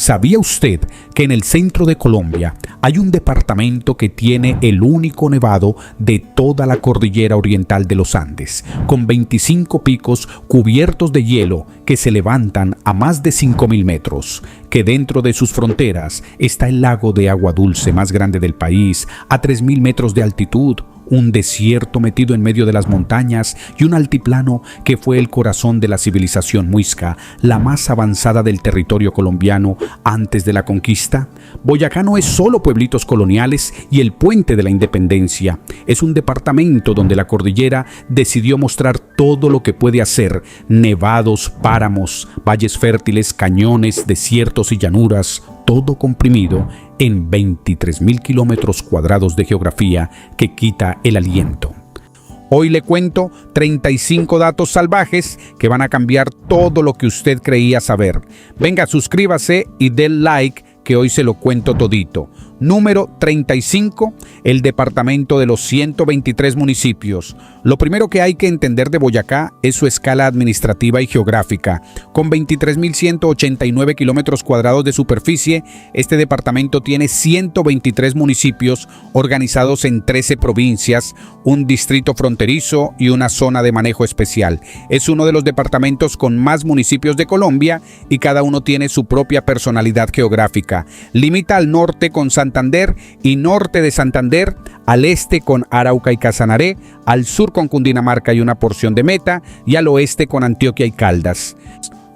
¿Sabía usted que en el centro de Colombia hay un departamento que tiene el único nevado de toda la cordillera oriental de los Andes, con 25 picos cubiertos de hielo que se levantan a más de 5.000 metros? Que dentro de sus fronteras está el lago de agua dulce más grande del país, a 3.000 metros de altitud, un desierto metido en medio de las montañas y un altiplano que fue el corazón de la civilización muisca, la más avanzada del territorio colombiano antes de la conquista. Boyacá no es solo pueblitos coloniales y el puente de la independencia, es un departamento donde la cordillera decidió mostrar todo lo que puede hacer: nevados, páramos, valles fértiles, cañones, desiertos y llanuras, todo comprimido en 23.000 kilómetros cuadrados de geografía que quita el aliento. Hoy le cuento 35 datos salvajes que van a cambiar todo lo que usted creía saber. Venga, suscríbase y dé like, que hoy se lo cuento todito. Número 35, el departamento de los 123 municipios. Lo primero que hay que entender de Boyacá es su escala administrativa y geográfica. Con 23.189 kilómetros cuadrados de superficie, este departamento tiene 123 municipios organizados en 13 provincias, un distrito fronterizo y una zona de manejo especial. Es uno de los departamentos con más municipios de Colombia y cada uno tiene su propia personalidad geográfica. Limita al norte con Santander y norte de Santander, al este con Arauca y Casanare, al sur con Cundinamarca y una porción de Meta, y al oeste con Antioquia y Caldas.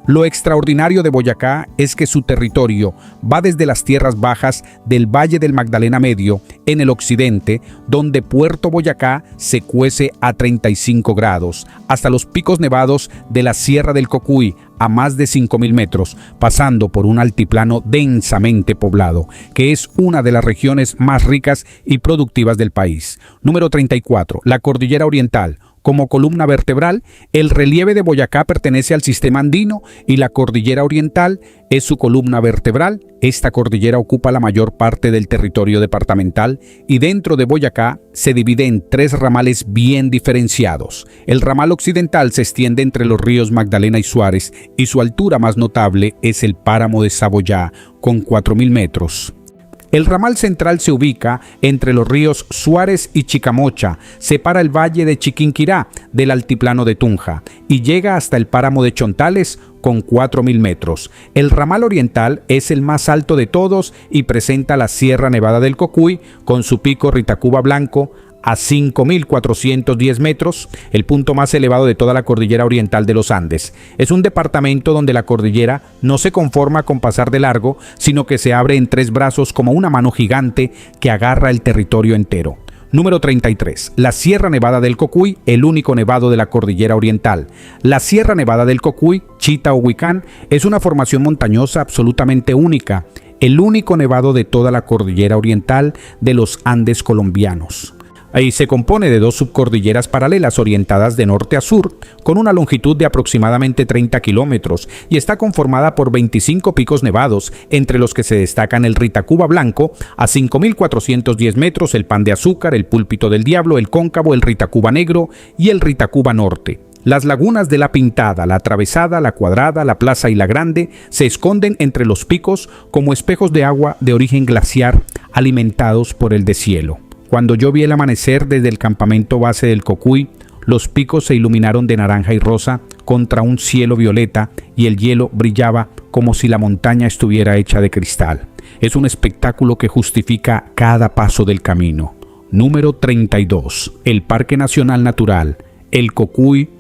Lo extraordinario de Boyacá es que su territorio va desde las tierras bajas del Valle del Magdalena Medio, en el occidente, donde Puerto Boyacá se cuece a 35 grados, hasta los picos nevados de la Sierra del Cocuy, a más de 5.000 metros, pasando por un altiplano densamente poblado, que es una de las regiones más ricas y productivas del país. Número 34. La Cordillera Oriental. Como columna vertebral, el relieve de Boyacá pertenece al sistema andino y la Cordillera Oriental es su columna vertebral. Esta cordillera ocupa la mayor parte del territorio departamental y dentro de Boyacá se divide en 3 ramales bien diferenciados. El ramal occidental se extiende entre los ríos Magdalena y Suárez y su altura más notable es el páramo de Saboyá, con 4.000 metros. El ramal central se ubica entre los ríos Suárez y Chicamocha, separa el valle de Chiquinquirá del altiplano de Tunja y llega hasta el páramo de Chontales con 4.000 metros. El ramal oriental es el más alto de todos y presenta la Sierra Nevada del Cocuy con su pico Ritacuba Blanco a 5.410 metros, el punto más elevado de toda la cordillera oriental de los Andes. Es un departamento donde la cordillera no se conforma con pasar de largo, sino que se abre en 3 brazos como una mano gigante que agarra el territorio entero. Número 33. La Sierra Nevada del Cocuy, el único nevado de la cordillera oriental. La Sierra Nevada del Cocuy, Chita o Huicán, es una formación montañosa absolutamente única, el único nevado de toda la cordillera oriental de los Andes colombianos. Ahí se compone de 2 subcordilleras paralelas orientadas de norte a sur, con una longitud de aproximadamente 30 kilómetros y está conformada por 25 picos nevados, entre los que se destacan el Ritacuba Blanco a 5.410 metros, el Pan de Azúcar, el Púlpito del Diablo, el Cóncavo, el Ritacuba Negro y el Ritacuba Norte. Las lagunas de la Pintada, la Atravesada, la Cuadrada, la Plaza y la Grande se esconden entre los picos como espejos de agua de origen glaciar alimentados por el deshielo. Cuando yo vi el amanecer desde el campamento base del Cocuy, los picos se iluminaron de naranja y rosa contra un cielo violeta y el hielo brillaba como si la montaña estuviera hecha de cristal. Es un espectáculo que justifica cada paso del camino. Número 32. El Parque Nacional Natural, el Cocuy,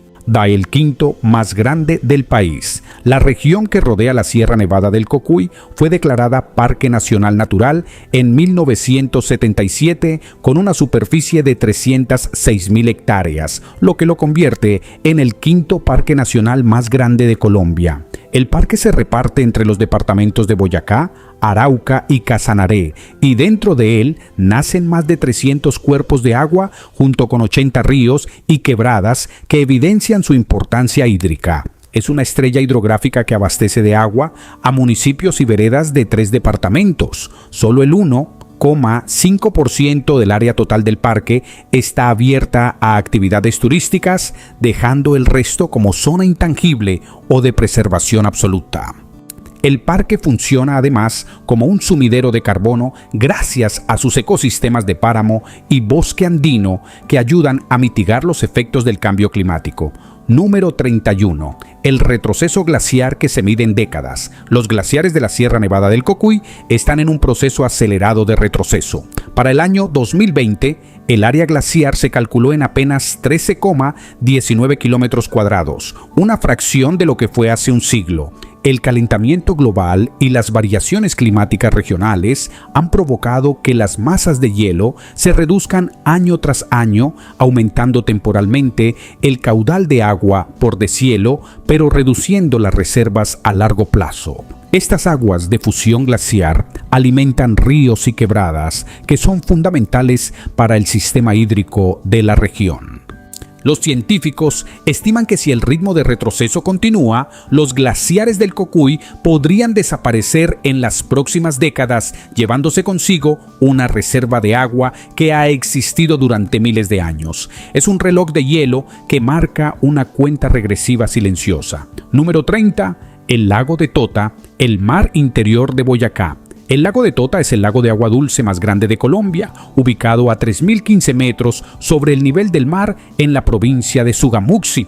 el quinto más grande del país. La región que rodea la Sierra Nevada del Cocuy fue declarada Parque Nacional Natural en 1977 con una superficie de 306.000 hectáreas, lo que lo convierte en el quinto parque nacional más grande de Colombia. El parque se reparte entre los departamentos de Boyacá, Arauca y Casanare, y dentro de él nacen más de 300 cuerpos de agua junto con 80 ríos y quebradas que evidencian su importancia hídrica. Es una estrella hidrográfica que abastece de agua a municipios y veredas de 3 departamentos. Solo el 1,5% del área total del parque está abierta a actividades turísticas, dejando el resto como zona intangible o de preservación absoluta. El parque funciona además como un sumidero de carbono gracias a sus ecosistemas de páramo y bosque andino que ayudan a mitigar los efectos del cambio climático. Número 31. El retroceso glaciar que se mide en décadas. Los glaciares de la Sierra Nevada del Cocuy están en un proceso acelerado de retroceso. Para el año 2020, el área glaciar se calculó en apenas 13,19 kilómetros cuadrados, una fracción de lo que fue hace un siglo. El calentamiento global y las variaciones climáticas regionales han provocado que las masas de hielo se reduzcan año tras año, aumentando temporalmente el caudal de agua por deshielo, pero reduciendo las reservas a largo plazo. Estas aguas de fusión glaciar alimentan ríos y quebradas que son fundamentales para el sistema hídrico de la región. Los científicos estiman que si el ritmo de retroceso continúa, los glaciares del Cocuy podrían desaparecer en las próximas décadas, llevándose consigo una reserva de agua que ha existido durante miles de años. Es un reloj de hielo que marca una cuenta regresiva silenciosa. Número 30. El lago de Tota, el mar interior de Boyacá. El lago de Tota es el lago de agua dulce más grande de Colombia, ubicado a 3.015 metros sobre el nivel del mar en la provincia de Sogamuxi.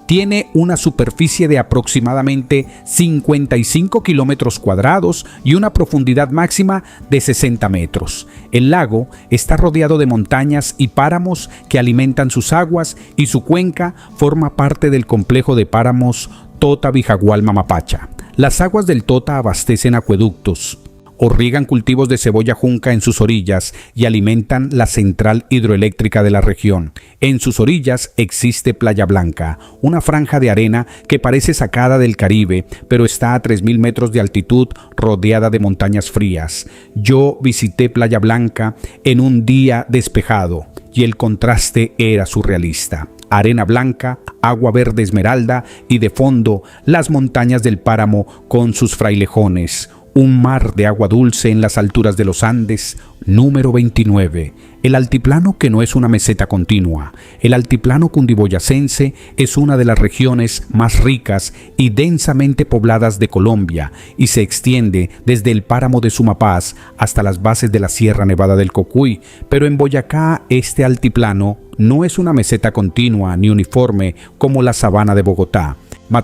Tiene una superficie de aproximadamente 55 kilómetros cuadrados y una profundidad máxima de 60 metros. El lago está rodeado de montañas y páramos que alimentan sus aguas y su cuenca forma parte del complejo de páramos Tota-Vijagual-Mamapacha. Las aguas del Tota abastecen acueductos, irrigan cultivos de cebolla junca en sus orillas y alimentan la central hidroeléctrica de la región. En sus orillas existe Playa Blanca, una franja de arena que parece sacada del Caribe, pero está a 3.000 metros de altitud rodeada de montañas frías. Yo visité Playa Blanca en un día despejado y el contraste era surrealista. Arena blanca, agua verde esmeralda y de fondo las montañas del páramo con sus frailejones. Un mar de agua dulce en las alturas de los Andes. Número 29. El altiplano que no es una meseta continua. El altiplano cundiboyacense es una de las regiones más ricas y densamente pobladas de Colombia y se extiende desde el páramo de Sumapaz hasta las bases de la Sierra Nevada del Cocuy, pero en Boyacá este altiplano no es una meseta continua ni uniforme como la sabana de Bogotá.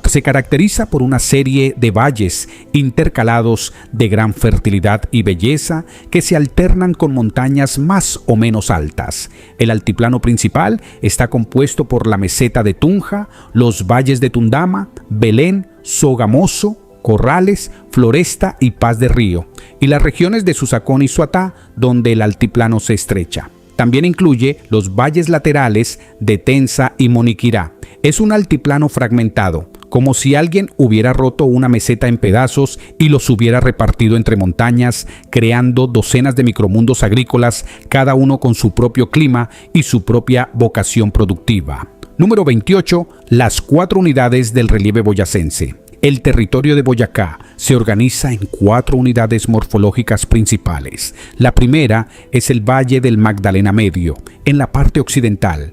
Se caracteriza por una serie de valles intercalados de gran fertilidad y belleza que se alternan con montañas más o menos altas. El altiplano principal está compuesto por la meseta de Tunja, los valles de Tundama, Belén, Sogamoso, Corrales, Floresta y Paz de Río, y las regiones de Susacón y Suatá, donde el altiplano se estrecha. También incluye los valles laterales de Tensa y Moniquirá. Es un altiplano fragmentado, como si alguien hubiera roto una meseta en pedazos y los hubiera repartido entre montañas, creando docenas de micromundos agrícolas, cada uno con su propio clima y su propia vocación productiva. Número 28. Las 4 unidades del relieve boyacense. El territorio de Boyacá se organiza en 4 unidades morfológicas principales. La primera es el Valle del Magdalena Medio, en la parte occidental.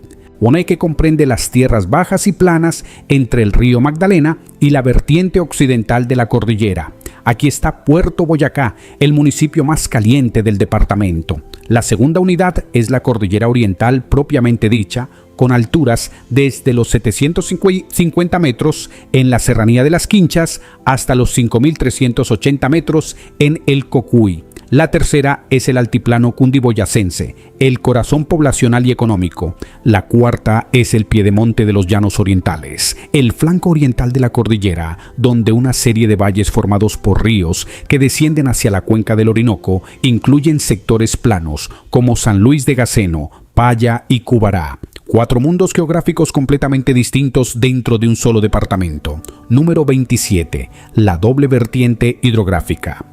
Que comprende las tierras bajas y planas entre el río Magdalena y la vertiente occidental de la cordillera. Aquí está Puerto Boyacá, el municipio más caliente del departamento. La segunda unidad es la cordillera oriental propiamente dicha, con alturas desde los 750 metros en la serranía de las Quinchas hasta los 5.380 metros en el Cocuy. La tercera es el altiplano cundiboyacense, el corazón poblacional y económico. La cuarta es el piedemonte de los llanos orientales, el flanco oriental de la cordillera, donde una serie de valles formados por ríos que descienden hacia la cuenca del Orinoco incluyen sectores planos como San Luis de Gaceno, Paya y Cubará. 4 mundos geográficos completamente distintos dentro de un solo departamento. Número 27. La doble vertiente hidrográfica.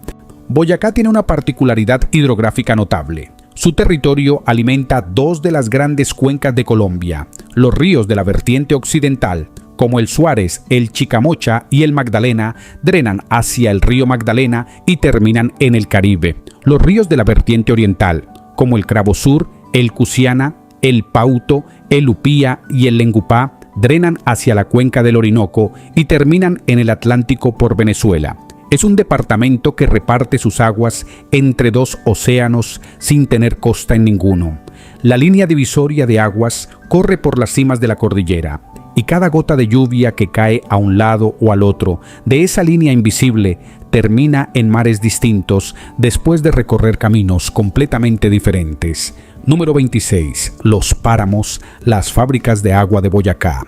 Boyacá tiene una particularidad hidrográfica notable. Su territorio alimenta 2 de las grandes cuencas de Colombia. Los ríos de la vertiente occidental, como el Suárez, el Chicamocha y el Magdalena, drenan hacia el río Magdalena y terminan en el Caribe. Los ríos de la vertiente oriental, como el Crabo Sur, el Cusiana, el Pauto, el Upía y el Lengupá, drenan hacia la cuenca del Orinoco y terminan en el Atlántico por Venezuela. Es un departamento que reparte sus aguas entre dos océanos sin tener costa en ninguno. La línea divisoria de aguas corre por las cimas de la cordillera, y cada gota de lluvia que cae a un lado o al otro de esa línea invisible termina en mares distintos después de recorrer caminos completamente diferentes. Número 26. Los páramos, las fábricas de agua de Boyacá.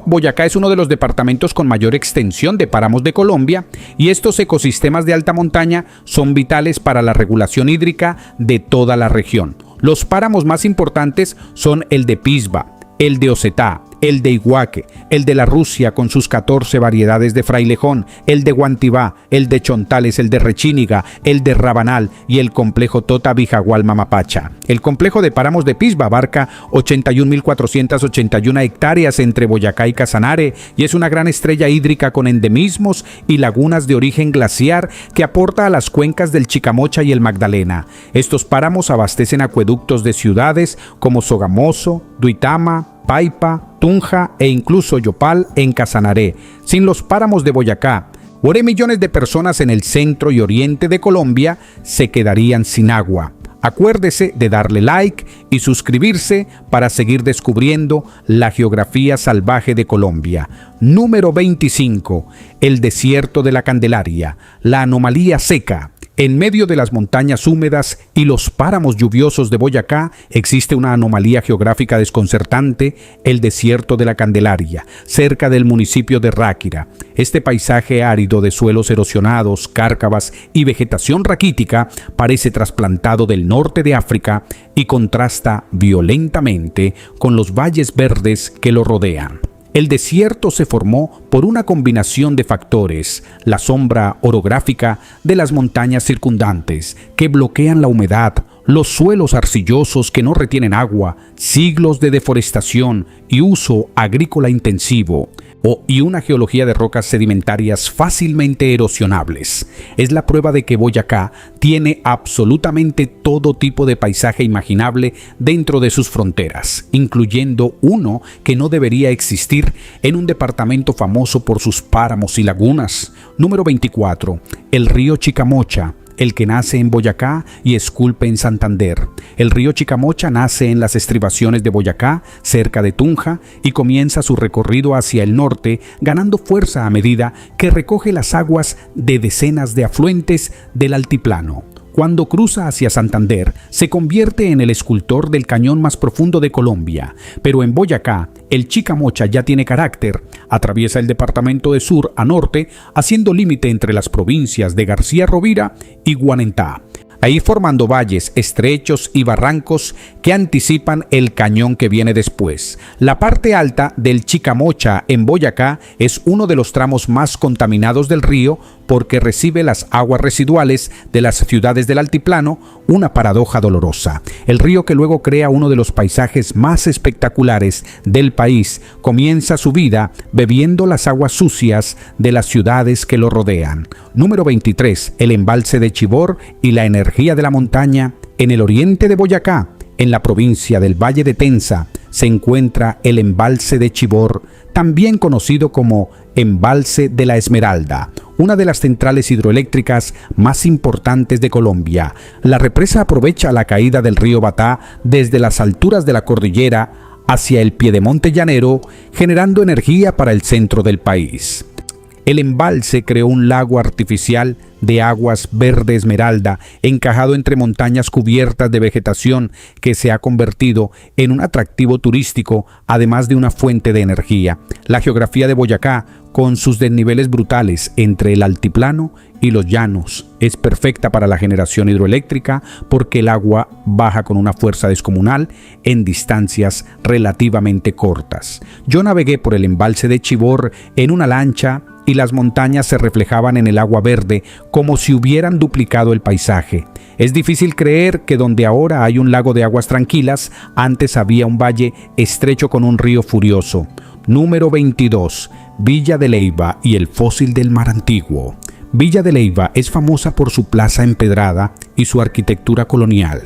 Boyacá es uno de los departamentos con mayor extensión de páramos de Colombia, y estos ecosistemas de alta montaña son vitales para la regulación hídrica de toda la región. Los páramos más importantes son el de Pisba, el de Osetá, el de Iguaque, el de la Rusia con sus 14 variedades de frailejón, el de Guantibá, el de Chontales, el de Rechíniga, el de Rabanal y el complejo Tota-Vijagual-Mamapacha. El complejo de páramos de Pisba abarca 81.481 hectáreas entre Boyacá y Casanare, y es una gran estrella hídrica con endemismos y lagunas de origen glaciar que aporta a las cuencas del Chicamocha y el Magdalena. Estos páramos abastecen acueductos de ciudades como Sogamoso, Duitama, Paipa, Tunja e incluso Yopal en Casanare. Sin los páramos de Boyacá, millones de personas en el centro y oriente de Colombia se quedarían sin agua. Acuérdese de darle like y suscribirse para seguir descubriendo la geografía salvaje de Colombia. Número 25. El desierto de la Candelaria, la anomalía seca. En medio de las montañas húmedas y los páramos lluviosos de Boyacá existe una anomalía geográfica desconcertante, el desierto de la Candelaria, cerca del municipio de Ráquira. Este paisaje árido de suelos erosionados, cárcavas y vegetación raquítica parece trasplantado del norte de África y contrasta violentamente con los valles verdes que lo rodean. El desierto se formó por una combinación de factores, la sombra orográfica de las montañas circundantes, que bloquean la humedad, los suelos arcillosos que no retienen agua, siglos de deforestación y uso agrícola intensivo, y una geología de rocas sedimentarias fácilmente erosionables. Es la prueba de que Boyacá tiene absolutamente todo tipo de paisaje imaginable dentro de sus fronteras, incluyendo uno que no debería existir en un departamento famoso por sus páramos y lagunas. Número 24. El río Chicamocha, el que nace en Boyacá y esculpe en Santander. El río Chicamocha nace en las estribaciones de Boyacá, cerca de Tunja, y comienza su recorrido hacia el norte, ganando fuerza a medida que recoge las aguas de decenas de afluentes del altiplano. Cuando cruza hacia Santander, se convierte en el escultor del cañón más profundo de Colombia. Pero en Boyacá, el Chicamocha ya tiene carácter. Atraviesa el departamento de sur a norte, haciendo límite entre las provincias de García Rovira y Guanentá, ahí formando valles estrechos y barrancos que anticipan el cañón que viene después. La parte alta del Chicamocha en Boyacá es uno de los tramos más contaminados del río porque recibe las aguas residuales de las ciudades del altiplano, una paradoja dolorosa. El río, que luego crea uno de los paisajes más espectaculares del país, comienza su vida bebiendo las aguas sucias de las ciudades que lo rodean. Número 23. El embalse de Chivor y la energía de la montaña. En el oriente de Boyacá, en la provincia del Valle de Tensa, se encuentra el embalse de Chivor, también conocido como Embalse de la Esmeralda, una de las centrales hidroeléctricas más importantes de Colombia. La represa aprovecha la caída del río Batá desde las alturas de la cordillera hacia el piedemonte llanero, generando energía para el centro del país. El embalse creó un lago artificial de aguas verde esmeralda, encajado entre montañas cubiertas de vegetación, que se ha convertido en un atractivo turístico, además de una fuente de energía. La geografía de Boyacá, con sus desniveles brutales entre el altiplano y los llanos, es perfecta para la generación hidroeléctrica porque el agua baja con una fuerza descomunal en distancias relativamente cortas. Yo navegué por el embalse de Chivor en una lancha y las montañas se reflejaban en el agua verde como si hubieran duplicado el paisaje. Es difícil creer que donde ahora hay un lago de aguas tranquilas, antes había un valle estrecho con un río furioso. Número 22. Villa de Leyva y el fósil del mar antiguo. Villa de Leyva es famosa por su plaza empedrada y su arquitectura colonial.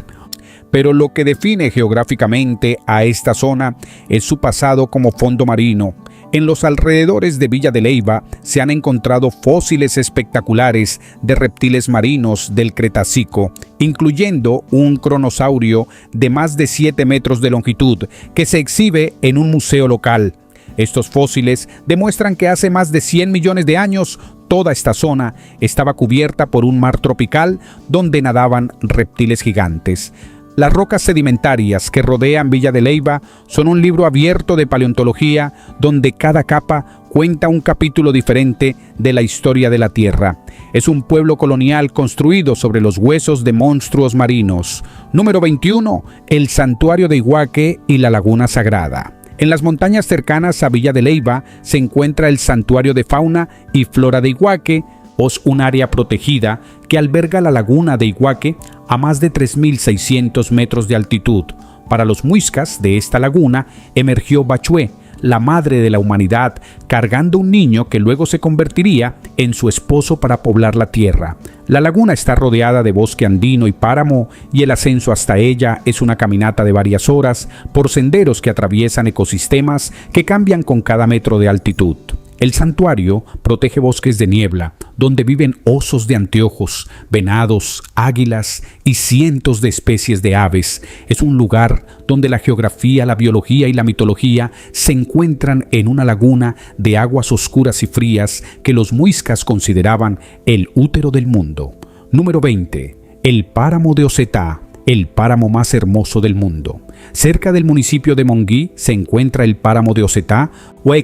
Pero lo que define geográficamente a esta zona es su pasado como fondo marino. En los alrededores de Villa de Leyva se han encontrado fósiles espectaculares de reptiles marinos del Cretácico, incluyendo un cronosaurio de más de 7 metros de longitud que se exhibe en un museo local. Estos fósiles demuestran que hace más de 100 millones de años toda esta zona estaba cubierta por un mar tropical donde nadaban reptiles gigantes. Las rocas sedimentarias que rodean Villa de Leyva son un libro abierto de paleontología donde cada capa cuenta un capítulo diferente de la historia de la Tierra. Es un pueblo colonial construido sobre los huesos de monstruos marinos. Número 21. El Santuario de Iguaque y la Laguna Sagrada. En las montañas cercanas a Villa de Leyva se encuentra el Santuario de Fauna y Flora de Iguaque, un área protegida que alberga la laguna de Iguaque a más de 3.600 metros de altitud. Para los muiscas de esta laguna emergió Bachué, la madre de la humanidad, cargando un niño que luego se convertiría en su esposo para poblar la tierra. La laguna está rodeada de bosque andino y páramo, y el ascenso hasta ella es una caminata de varias horas por senderos que atraviesan ecosistemas que cambian con cada metro de altitud. El santuario protege bosques de niebla, donde viven osos de anteojos, venados, águilas y cientos de especies de aves. Es un lugar donde la geografía, la biología y la mitología se encuentran en una laguna de aguas oscuras y frías que los muiscas consideraban el útero del mundo. Número 20. El páramo de Osetá, el páramo más hermoso del mundo. Cerca del municipio de Monguí se encuentra el páramo de Osetá,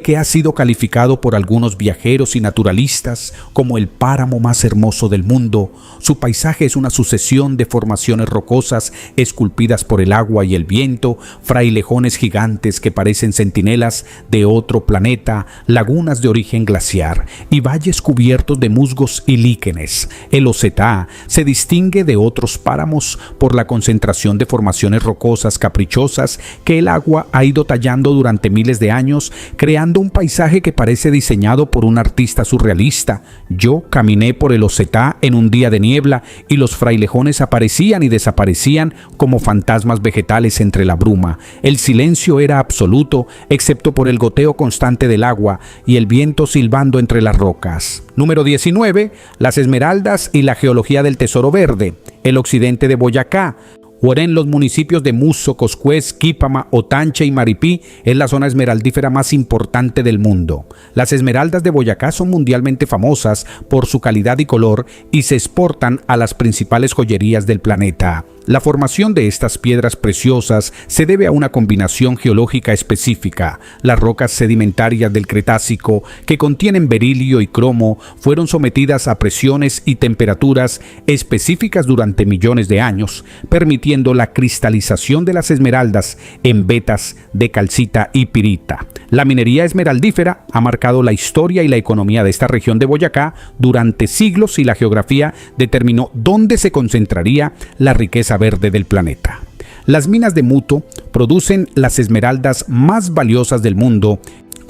que ha sido calificado por algunos viajeros y naturalistas como el páramo más hermoso del mundo. Su paisaje es una sucesión de formaciones rocosas esculpidas por el agua y el viento, frailejones gigantes que parecen centinelas de otro planeta, lagunas de origen glaciar y valles cubiertos de musgos y líquenes. El Osetá se distingue de otros páramos por la concentración de formaciones rocosas caprichosas que el agua ha ido tallando durante miles de años, creando un paisaje que parece diseñado por un artista surrealista. Yo caminé por el Osetá en un día de niebla y los frailejones aparecían y desaparecían como fantasmas vegetales entre la bruma. El silencio era absoluto, excepto por el goteo constante del agua y el viento silbando entre las rocas. Número 19. Las esmeraldas y la geología del tesoro verde. El occidente de Boyacá, en los municipios de Muso, Coscuez, Quípama, Otanche y Maripí, es la zona esmeraldífera más importante del mundo. Las esmeraldas de Boyacá son mundialmente famosas por su calidad y color y se exportan a las principales joyerías del planeta. La formación de estas piedras preciosas se debe a una combinación geológica específica. Las rocas sedimentarias del Cretácico, que contienen berilio y cromo, fueron sometidas a presiones y temperaturas específicas durante millones de años, permitiendo la cristalización de las esmeraldas en vetas de calcita y pirita. La minería esmeraldífera ha marcado la historia y la economía de esta región de Boyacá durante siglos y la geografía determinó dónde se concentraría la riqueza verde del planeta. Las minas de Muto producen las esmeraldas más valiosas del mundo,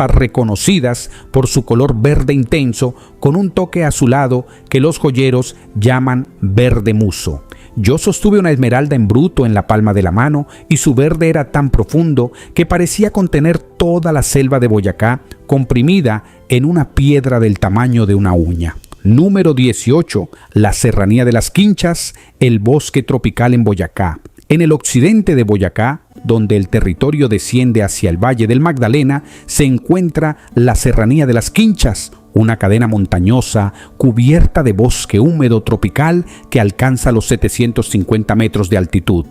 reconocidas por su color verde intenso con un toque azulado que los joyeros llaman verde muso. Yo sostuve una esmeralda en bruto en la palma de la mano y su verde era tan profundo que parecía contener toda la selva de Boyacá comprimida en una piedra del tamaño de una uña. Número 18. La Serranía de las Quinchas, el bosque tropical en Boyacá. En el occidente de Boyacá, donde el territorio desciende hacia el Valle del Magdalena, se encuentra la Serranía de las Quinchas, una cadena montañosa cubierta de bosque húmedo tropical que alcanza los 750 metros de altitud.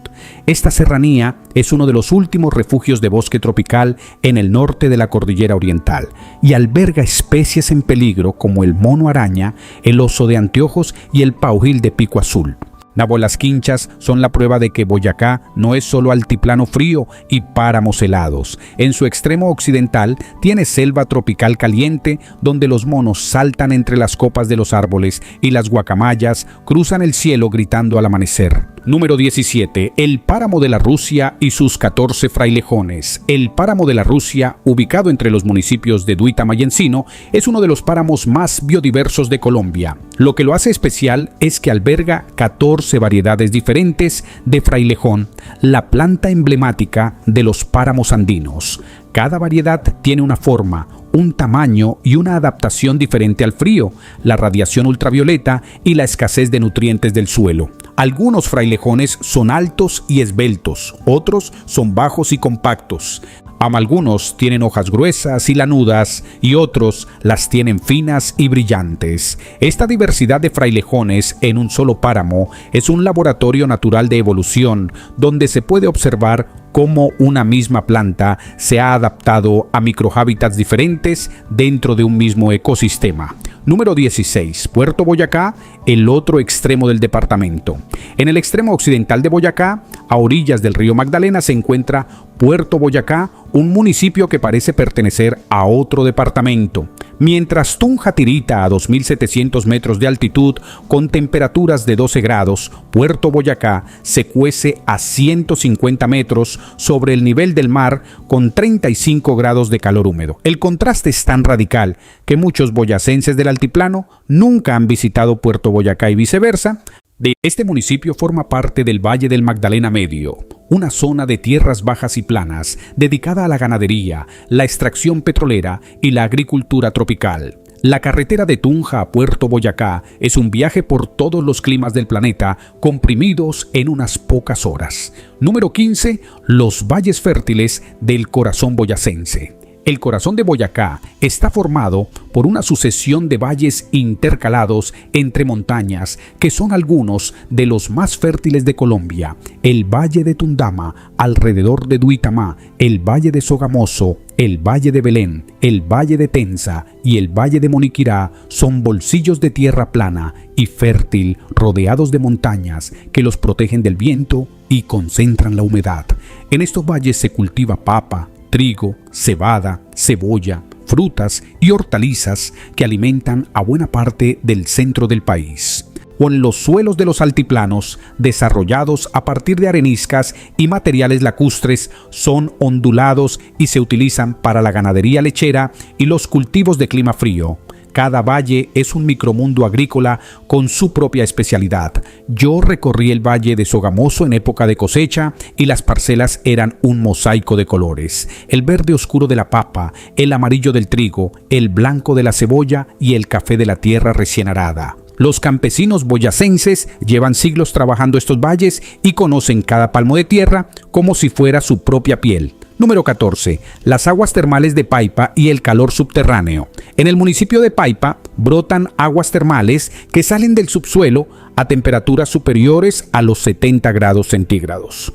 Esta serranía es uno de los últimos refugios de bosque tropical en el norte de la cordillera oriental y alberga especies en peligro como el mono araña, el oso de anteojos y el paujil de pico azul. Las Quinchas son la prueba de que Boyacá no es solo altiplano frío y páramos helados. En su extremo occidental tiene selva tropical caliente donde los monos saltan entre las copas de los árboles y las guacamayas cruzan el cielo gritando al amanecer. Número 17. El páramo de la Rusia y sus 14 frailejones. El páramo de la Rusia, ubicado entre los municipios de Duitama y Encino, es uno de los páramos más biodiversos de Colombia. Lo que lo hace especial es que alberga 14 variedades diferentes de frailejón, la planta emblemática de los páramos andinos. Cada variedad tiene una forma, un tamaño y una adaptación diferente al frío, la radiación ultravioleta y la escasez de nutrientes del suelo. Algunos frailejones son altos y esbeltos, otros son bajos y compactos. Algunos tienen hojas gruesas y lanudas y otros las tienen finas y brillantes. Esta diversidad de frailejones en un solo páramo es un laboratorio natural de evolución donde se puede observar cómo una misma planta se ha adaptado a microhábitats diferentes dentro de un mismo ecosistema. Número 16. Puerto Boyacá, el otro extremo del departamento. En el extremo occidental de Boyacá, a orillas del río Magdalena, se encuentra Puerto Boyacá, un municipio que parece pertenecer a otro departamento. Mientras Tunja tirita a 2.700 metros de altitud con temperaturas de 12 grados, Puerto Boyacá se cuece a 150 metros sobre el nivel del mar con 35 grados de calor húmedo. El contraste es tan radical que muchos boyacenses del altiplano nunca han visitado Puerto Boyacá y viceversa. Este municipio forma parte del Valle del Magdalena Medio, una zona de tierras bajas y planas dedicada a la ganadería, la extracción petrolera y la agricultura tropical. La carretera de Tunja a Puerto Boyacá es un viaje por todos los climas del planeta comprimidos en unas pocas horas. Número 15. Los valles fértiles del corazón boyacense. El corazón de Boyacá está formado por una sucesión de valles intercalados entre montañas que son algunos de los más fértiles de Colombia. El Valle de Tundama, alrededor de Duitamá, el Valle de Sogamoso, el Valle de Belén, el Valle de Tensa y el Valle de Moniquirá son bolsillos de tierra plana y fértil rodeados de montañas que los protegen del viento y concentran la humedad. En estos valles se cultiva papa, trigo, cebada, cebolla, frutas y hortalizas que alimentan a buena parte del centro del país. O en los suelos de los altiplanos, desarrollados a partir de areniscas y materiales lacustres, son ondulados y se utilizan para la ganadería lechera y los cultivos de clima frío. Cada valle es un micromundo agrícola con su propia especialidad. Yo recorrí el Valle de Sogamoso en época de cosecha y las parcelas eran un mosaico de colores. El verde oscuro de la papa, el amarillo del trigo, el blanco de la cebolla y el café de la tierra recién arada. Los campesinos boyacenses llevan siglos trabajando estos valles y conocen cada palmo de tierra como si fuera su propia piel. Número 14. Las aguas termales de Paipa y el calor subterráneo. En el municipio de Paipa brotan aguas termales que salen del subsuelo a temperaturas superiores a los 70 grados centígrados.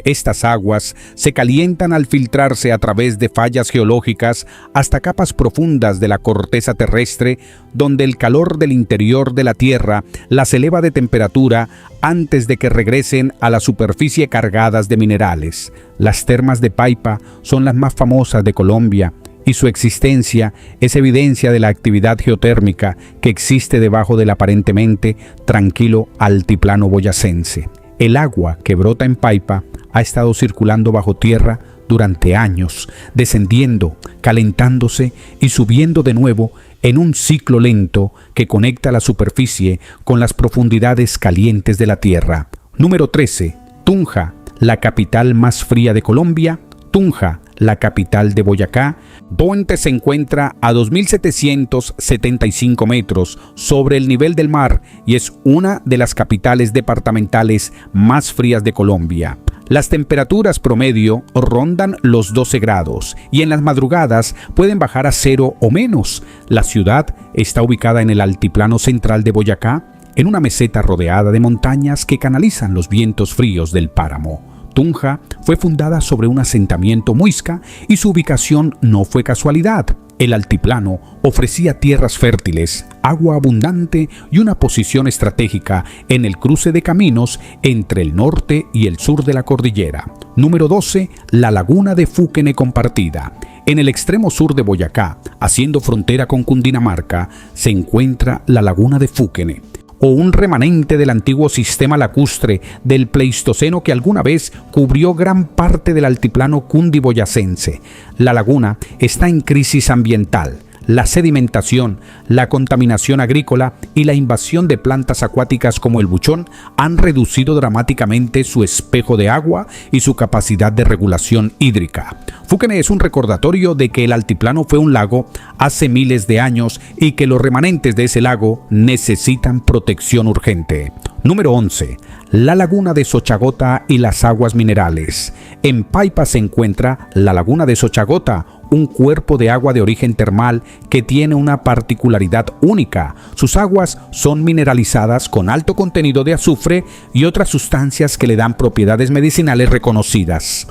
Estas aguas se calientan al filtrarse a través de fallas geológicas hasta capas profundas de la corteza terrestre, donde el calor del interior de la Tierra las eleva de temperatura antes de que regresen a la superficie cargadas de minerales. Las termas de Paipa son las más famosas de Colombia y su existencia es evidencia de la actividad geotérmica que existe debajo del aparentemente tranquilo altiplano boyacense. El agua que brota en Paipa ha estado circulando bajo tierra durante años, descendiendo, calentándose y subiendo de nuevo en un ciclo lento que conecta la superficie con las profundidades calientes de la tierra. Número 13. Tunja, la capital más fría de Colombia. Tunja, la capital de Boyacá, donde se encuentra a 2.775 metros sobre el nivel del mar y es una de las capitales departamentales más frías de Colombia. Las temperaturas promedio rondan los 12 grados y en las madrugadas pueden bajar a 0 o menos. La ciudad está ubicada en el altiplano central de Boyacá, en una meseta rodeada de montañas que canalizan los vientos fríos del páramo. Tunja fue fundada sobre un asentamiento muisca y su ubicación no fue casualidad. El altiplano ofrecía tierras fértiles, agua abundante y una posición estratégica en el cruce de caminos entre el norte y el sur de la cordillera. Número 12. La laguna de Fúquene compartida. En el extremo sur de Boyacá, haciendo frontera con Cundinamarca, se encuentra la laguna de Fúquene, o un remanente del antiguo sistema lacustre del Pleistoceno que alguna vez cubrió gran parte del altiplano cundiboyacense. La laguna está en crisis ambiental. la sedimentación, la contaminación agrícola y la invasión de plantas acuáticas como el buchón han reducido dramáticamente su espejo de agua y su capacidad de regulación hídrica. Fúquene es un recordatorio de que el altiplano fue un lago hace miles de años y que los remanentes de ese lago necesitan protección urgente. Número 11. La laguna de Xochagota y las aguas minerales. En Paipa se encuentra la laguna de Xochagota, un cuerpo de agua de origen termal que tiene una particularidad única. Sus aguas son mineralizadas con alto contenido de azufre y otras sustancias que le dan propiedades medicinales reconocidas.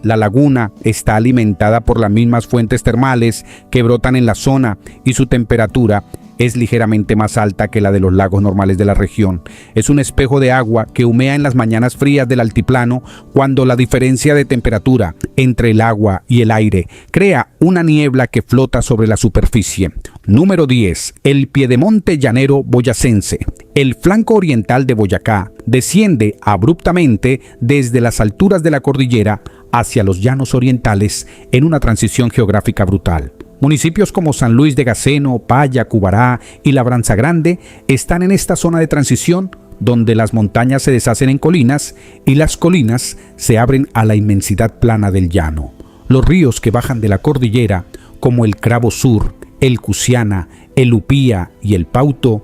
La laguna está alimentada por las mismas fuentes termales que brotan en la zona y su temperatura es ligeramente más alta que la de los lagos normales de la región. Es un espejo de agua que humea en las mañanas frías del altiplano cuando la diferencia de temperatura entre el agua y el aire crea una niebla que flota sobre la superficie. Número 10. El piedemonte llanero boyacense. El flanco oriental de Boyacá desciende abruptamente desde las alturas de la cordillera hacia los llanos orientales en una transición geográfica brutal. Municipios como San Luis de Gaceno, Paya, Cubará y Labranza Grande están en esta zona de transición donde las montañas se deshacen en colinas y las colinas se abren a la inmensidad plana del llano. Los ríos que bajan de la cordillera, como el Cravo Sur, el Cusiana, el Upía y el Pauto,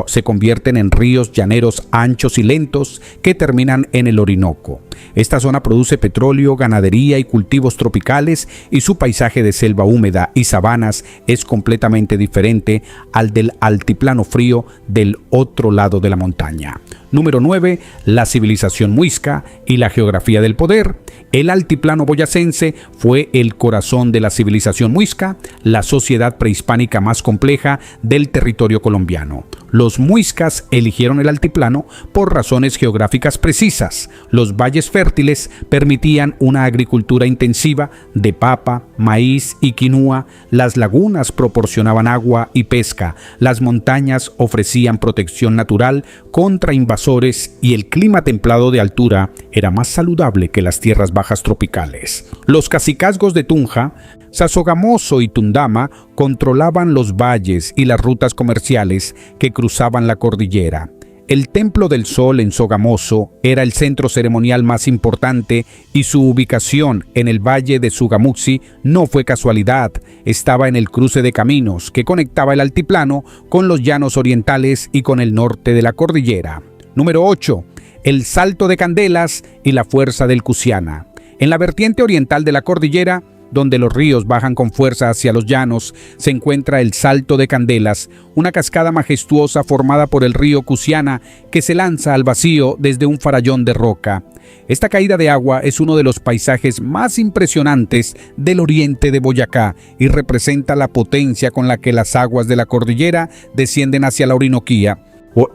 se convierten en ríos llaneros anchos y lentos que terminan en el Orinoco. Esta zona produce petróleo, ganadería y cultivos tropicales y su paisaje de selva húmeda y sabanas es completamente diferente al del altiplano frío del otro lado de la montaña. Número 9. La civilización muisca y la geografía del poder. El altiplano boyacense fue el corazón de la civilización muisca, la sociedad prehispánica más compleja del territorio colombiano. Los muiscas eligieron el altiplano por razones geográficas precisas. Los valles fértiles permitían una agricultura intensiva de papa, maíz y quinua. Las lagunas proporcionaban agua y pesca. Las montañas ofrecían protección natural contra invasores y el clima templado de altura era más saludable que las tierras bajas tropicales. Los cacicazgos de Tunja, Sasogamoso y Tundama controlaban los valles y las rutas comerciales que cruzaban la cordillera. El Templo del Sol en Sogamoso era el centro ceremonial más importante y su ubicación en el valle de Sugamuxi no fue casualidad. Estaba en el cruce de caminos que conectaba el altiplano con los llanos orientales y con el norte de la cordillera. Número 8. El Salto de Candelas y la fuerza del Cusiana. En la vertiente oriental de la cordillera, donde los ríos bajan con fuerza hacia los llanos, se encuentra el Salto de Candelas, una cascada majestuosa formada por el río Cusiana que se lanza al vacío desde un farallón de roca. Esta caída de agua es uno de los paisajes más impresionantes del oriente de Boyacá y representa la potencia con la que las aguas de la cordillera descienden hacia la Orinoquía.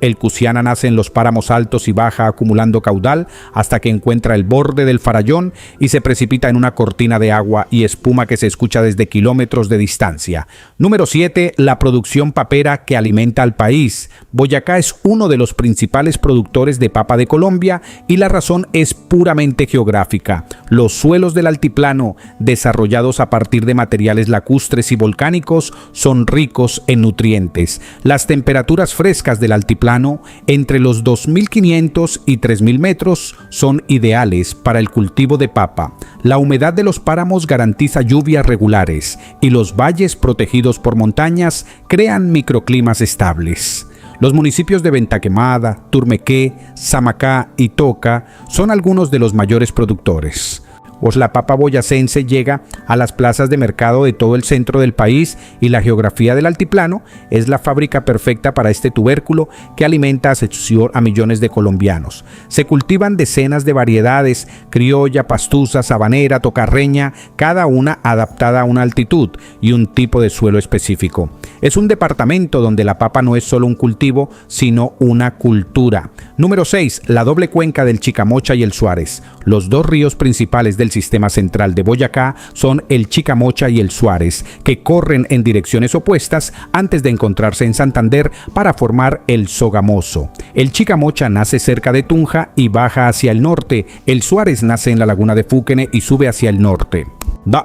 El Cusiana nace en los páramos altos y baja acumulando caudal hasta que encuentra el borde del farallón y se precipita en una cortina de agua y espuma que se escucha desde kilómetros de distancia. Número 7. La producción papera que alimenta al país. Boyacá es uno de los principales productores de papa de Colombia y la razón es puramente geográfica. Los suelos del altiplano, desarrollados a partir de materiales lacustres y volcánicos, son ricos en nutrientes. Las temperaturas frescas del altiplano entre los 2.500 y 3.000 metros son ideales para el cultivo de papa. La humedad de los páramos garantiza lluvias regulares y los valles protegidos por montañas crean microclimas estables. Los municipios de Ventaquemada, Turmequé, Samacá y Toca son algunos de los mayores productores. La papa boyacense llega a las plazas de mercado de todo el centro del país y la geografía del altiplano es la fábrica perfecta para este tubérculo que alimenta a millones de colombianos. Se cultivan decenas de variedades, criolla, pastusa, sabanera, tocarreña, cada una adaptada a una altitud y un tipo de suelo específico. Es un departamento donde la papa no es solo un cultivo, sino una cultura. Número 6. La doble cuenca del Chicamocha y el Suárez. Los dos ríos principales del sistema central de Boyacá son el Chicamocha y el Suárez, que corren en direcciones opuestas antes de encontrarse en Santander para formar el Sogamoso. El Chicamocha nace cerca de Tunja y baja hacia el norte. El Suárez nace en la laguna de Fúquene y sube hacia el norte.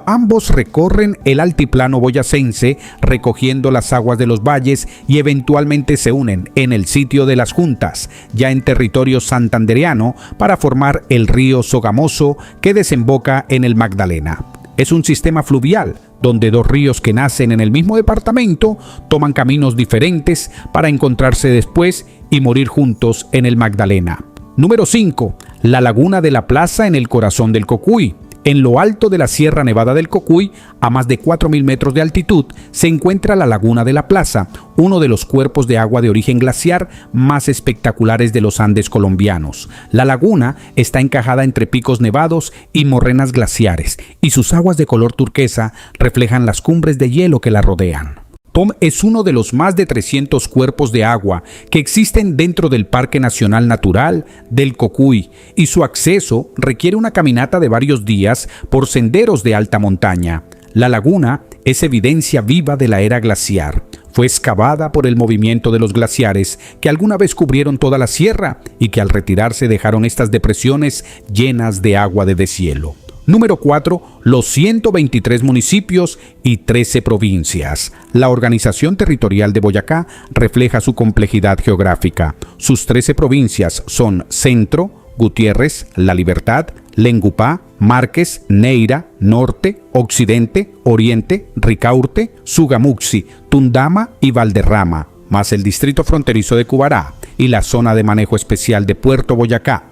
Ambos recorren el altiplano boyacense recogiendo las aguas de los valles y eventualmente se unen en el sitio de Las Juntas, ya en territorio santandereano, para formar el río Sogamoso que desemboca en el Magdalena. Es un sistema fluvial donde dos ríos que nacen en el mismo departamento toman caminos diferentes para encontrarse después y morir juntos en el Magdalena. Número 5. La Laguna de la Plaza en el corazón del Cocuy. En lo alto de la Sierra Nevada del Cocuy, a más de 4.000 metros de altitud, se encuentra la Laguna de la Plaza, uno de los cuerpos de agua de origen glaciar más espectaculares de los Andes colombianos. La laguna está encajada entre picos nevados y morrenas glaciares, y sus aguas de color turquesa reflejan las cumbres de hielo que la rodean. Es uno de los más de 300 cuerpos de agua que existen dentro del Parque Nacional Natural del Cocuy, y su acceso requiere una caminata de varios días por senderos de alta montaña. La laguna es evidencia viva de la era glaciar. Fue excavada por el movimiento de los glaciares que alguna vez cubrieron toda la sierra y que al retirarse dejaron estas depresiones llenas de agua de deshielo. Número 4. Los 123 municipios y 13 provincias. La organización territorial de Boyacá refleja su complejidad geográfica. Sus 13 provincias son Centro, Gutiérrez, La Libertad, Lengupá, Márquez, Neira, Norte, Occidente, Oriente, Ricaurte, Sugamuxi, Tundama y Valderrama, más el distrito fronterizo de Cubará y la zona de manejo especial de Puerto Boyacá.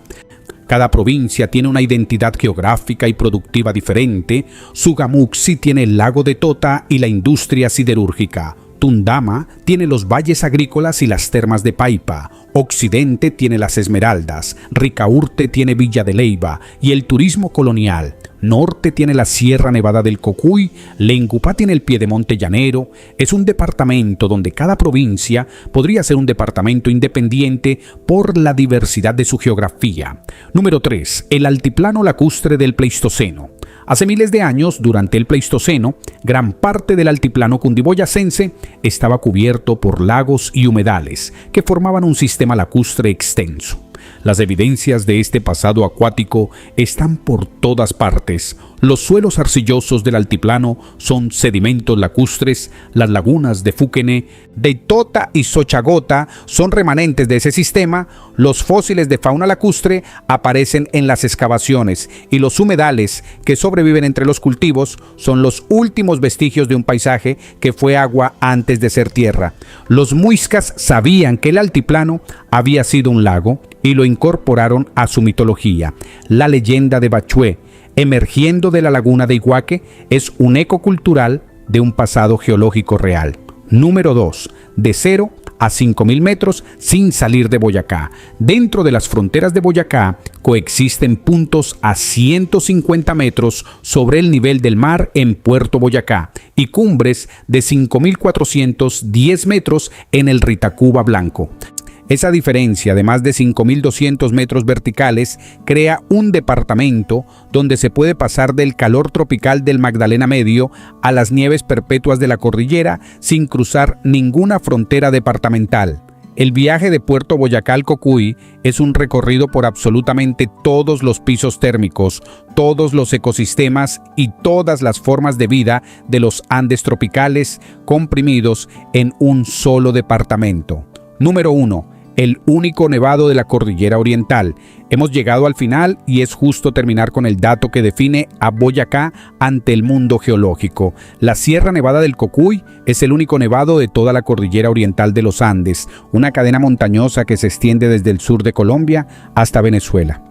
Cada provincia tiene una identidad geográfica y productiva diferente. Sugamuxi tiene el lago de Tota y la industria siderúrgica. Tundama tiene los valles agrícolas y las termas de Paipa. Occidente tiene las Esmeraldas. Ricaurte tiene Villa de Leyva y el turismo colonial. Norte tiene la Sierra Nevada del Cocuy. Lengupá tiene el piedemonte llanero. Es un departamento donde cada provincia podría ser un departamento independiente por la diversidad de su geografía. Número 3. El altiplano lacustre del Pleistoceno. Hace miles de años, durante el Pleistoceno, gran parte del altiplano cundiboyacense estaba cubierto por lagos y humedales que formaban un sistema lacustre extenso. Las evidencias de este pasado acuático están por todas partes. Los suelos arcillosos del altiplano son sedimentos lacustres. Las lagunas de Fúquene, de Tota y Xochagota son remanentes de ese sistema. Los fósiles de fauna lacustre aparecen en las excavaciones y los humedales que sobreviven entre los cultivos son los últimos vestigios de un paisaje que fue agua antes de ser tierra. Los muiscas sabían que el altiplano había sido un lago y lo incorporaron a su mitología. La leyenda de Bachué, emergiendo de la laguna de Iguaque, es un eco cultural de un pasado geológico real. Número 2. De 0 a 5.000 metros sin salir de Boyacá. Dentro de las fronteras de Boyacá coexisten puntos a 150 metros sobre el nivel del mar en Puerto Boyacá y cumbres de 5.410 metros en el Ritacuba Blanco. Esa diferencia de más de 5.200 metros verticales crea un departamento donde se puede pasar del calor tropical del Magdalena Medio a las nieves perpetuas de la cordillera sin cruzar ninguna frontera departamental. El viaje de Puerto Boyacá al Cocuy es un recorrido por absolutamente todos los pisos térmicos, todos los ecosistemas y todas las formas de vida de los Andes tropicales comprimidos en un solo departamento. Número 1. El único nevado de la cordillera oriental. Hemos llegado al final y es justo terminar con el dato que define a Boyacá ante el mundo geológico. La Sierra Nevada del Cocuy es el único nevado de toda la cordillera oriental de los Andes, una cadena montañosa que se extiende desde el sur de Colombia hasta Venezuela.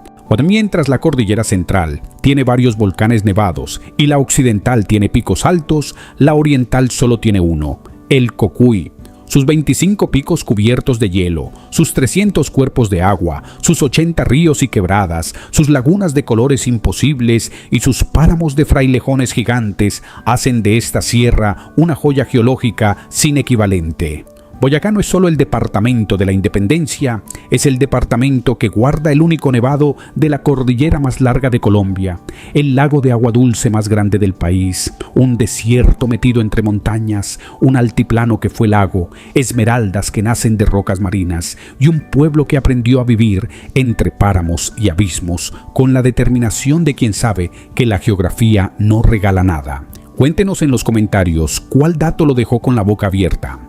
Mientras la cordillera central tiene varios volcanes nevados y la occidental tiene picos altos, la oriental solo tiene uno, el Cocuy. Sus 25 picos cubiertos de hielo, sus 300 cuerpos de agua, sus 80 ríos y quebradas, sus lagunas de colores imposibles y sus páramos de frailejones gigantes hacen de esta sierra una joya geológica sin equivalente. Boyacá no es solo el departamento de la Independencia, es el departamento que guarda el único nevado de la cordillera más larga de Colombia, el lago de agua dulce más grande del país, un desierto metido entre montañas, un altiplano que fue lago, esmeraldas que nacen de rocas marinas y un pueblo que aprendió a vivir entre páramos y abismos con la determinación de quien sabe que la geografía no regala nada. Cuéntenos en los comentarios cuál dato lo dejó con la boca abierta.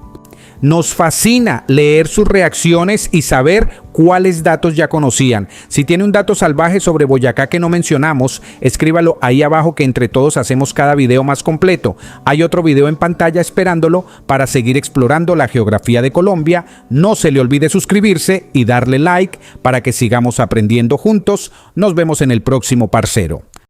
Nos fascina leer sus reacciones y saber cuáles datos ya conocían. Si tiene un dato salvaje sobre Boyacá que no mencionamos, escríbalo ahí abajo que entre todos hacemos cada video más completo. Hay otro video en pantalla esperándolo para seguir explorando la geografía de Colombia. No se le olvide suscribirse y darle like para que sigamos aprendiendo juntos. Nos vemos en el próximo parcero.